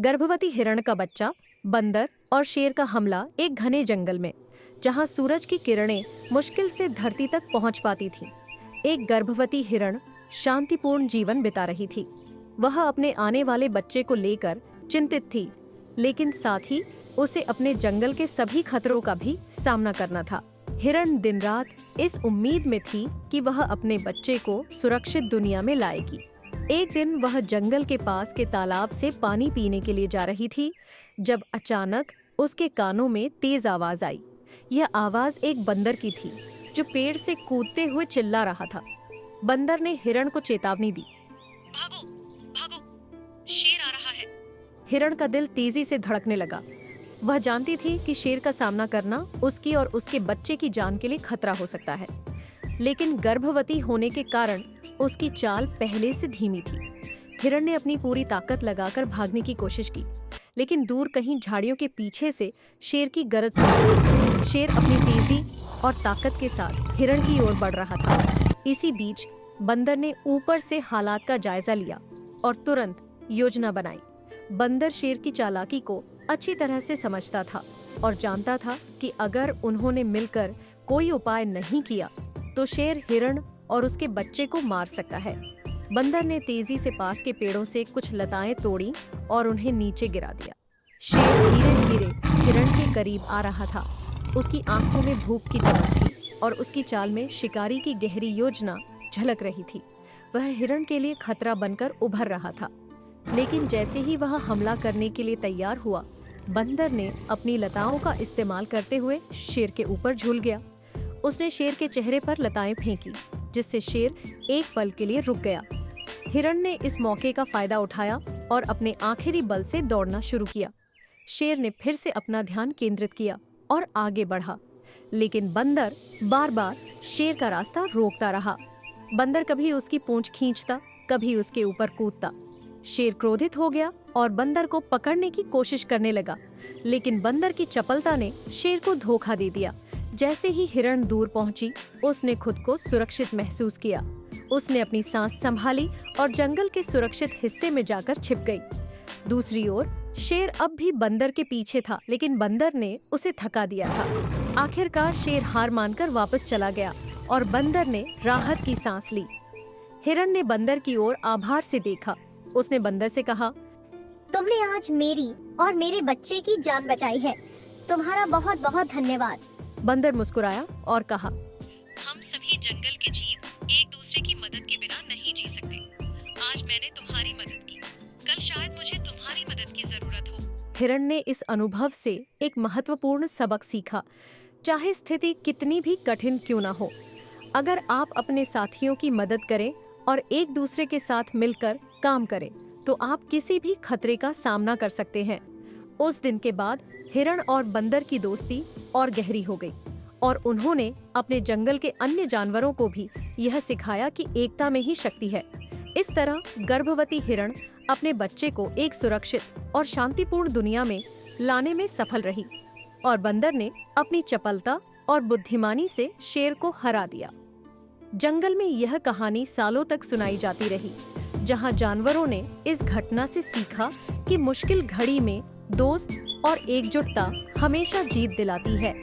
गर्भवती हिरण का बच्चा, बंदर और शेर का हमला एक घने जंगल में, जहां सूरज की किरणें मुश्किल से धरती तक पहुंच पाती थीं। एक गर्भवती हिरण शांतिपूर्ण जीवन बिता रही थी। वह अपने आने वाले बच्चे को लेकर चिंतित थी, लेकिन साथ ही उसे अपने जंगल के सभी खतरों का भी सामना करना था। हिरण दिन रात इस उम्मीद में थी कि वह अपने बच्चे को सुरक्षित दुनिया में लाएगी। एक दिन वह जंगल के पास के तालाब से पानी पीने के लिए जा रही थी, जब अचानक उसके कानों में तेज आवाज आई। यह आवाज एक बंदर की थी, जो पेड़ से कूदते हुए चिल्ला रहा था। बंदर ने हिरण को चेतावनी दी, भागो, भागो, शेर आ रहा है। हिरण का दिल तेजी से धड़कने लगा। वह जानती थी कि शेर का सामना करना उसकी और उसके बच्चे की जान के लिए खतरा हो सकता है, लेकिन गर्भवती होने के कारण उसकी चाल पहले से धीमी थी। हिरण ने अपनी पूरी ताकत लगाकर भागने की कोशिश की, लेकिन दूर कहीं झाड़ियों के पीछे से शेर की गरज सुनाई। शेर अपनी तेजी और ताकत के साथ हिरण की ओर बढ़ रहा था। इसी बीच बंदर ने ऊपर से हालात का जायजा लिया और तुरंत योजना बनाई। बंदर शेर की चालाकी को अच्छी तरह से समझता था और जानता था कि अगर उन्होंने मिलकर कोई उपाय नहीं किया तो शेर हिरण और उसके बच्चे को मार सकता है। बंदर ने तेजी से पास के पेड़ों से कुछ लताएं तोड़ी और उन्हें नीचे गिरा दिया। शेर धीरे धीरे हिरण के करीब आ रहा था। उसकी आंखों में भूख की चमक थी और उसकी चाल में शिकारी की गहरी योजना झलक रही थी। वह हिरण के लिए खतरा बनकर उभर रहा था, लेकिन जैसे ही वह हमला करने के लिए तैयार हुआ, बंदर ने अपनी लताओं का इस्तेमाल करते हुए शेर के ऊपर झूल गया। उसने शेर के चेहरे पर लताएं फेंकी, जिससे शेर एक पल के लिए रुक गया। हिरण ने इस मौके का फायदा उठाया और अपने आखिरी बल से दौड़ना शुरू किया। शेर ने फिर से अपना ध्यान केंद्रित किया और आगे बढ़ा, लेकिन बंदर बार बार शेर का रास्ता रोकता रहा। बंदर कभी उसकी पूंछ खींचता, कभी उसके ऊपर कूदता। शेर क्रोधित हो गया और बंदर को पकड़ने की कोशिश करने लगा, लेकिन बंदर की चपलता ने शेर को धोखा दे दिया। जैसे ही हिरण दूर पहुंची, उसने खुद को सुरक्षित महसूस किया। उसने अपनी सांस संभाली और जंगल के सुरक्षित हिस्से में जाकर छिप गई। दूसरी ओर शेर अब भी बंदर के पीछे था, लेकिन बंदर ने उसे थका दिया था। आखिरकार शेर हार मानकर वापस चला गया और बंदर ने राहत की सांस ली। हिरण ने बंदर की ओर आभार से देखा। उसने बंदर से कहा, तुमने आज मेरी और मेरे बच्चे की जान बचाई है। तुम्हारा बहुत बहुत धन्यवाद। बंदर मुस्कुराया और कहा, हम सभी जंगल के जीव एक दूसरे की मदद के बिना नहीं जी सकते। आज मैंने तुम्हारी मदद की, कल शायद मुझे तुम्हारी मदद की जरूरत हो। हिरण ने इस अनुभव से एक महत्वपूर्ण सबक सीखा। चाहे स्थिति कितनी भी कठिन क्यों ना हो, अगर आप अपने साथियों की मदद करें और एक दूसरे के साथ मिलकर काम करें, तो आप किसी भी खतरे का सामना कर सकते हैं। उस दिन के बाद हिरण और बंदर की दोस्ती और गहरी हो गई और उन्होंने अपने जंगल के अन्य जानवरों को भी यह सिखाया कि एकता में ही शक्ति है। इस तरह गर्भवती हिरण अपने बच्चे को एक सुरक्षित और शांतिपूर्ण दुनिया में लाने में सफल रही और बंदर ने अपनी चपलता और बुद्धिमानी से शेर को हरा दिया। जंगल में यह कहानी सालों तक सुनाई जाती रही, जहां जानवरों ने इस घटना से सीखा कि मुश्किल घड़ी में दोस्त और एकजुटता हमेशा जीत दिलाती है।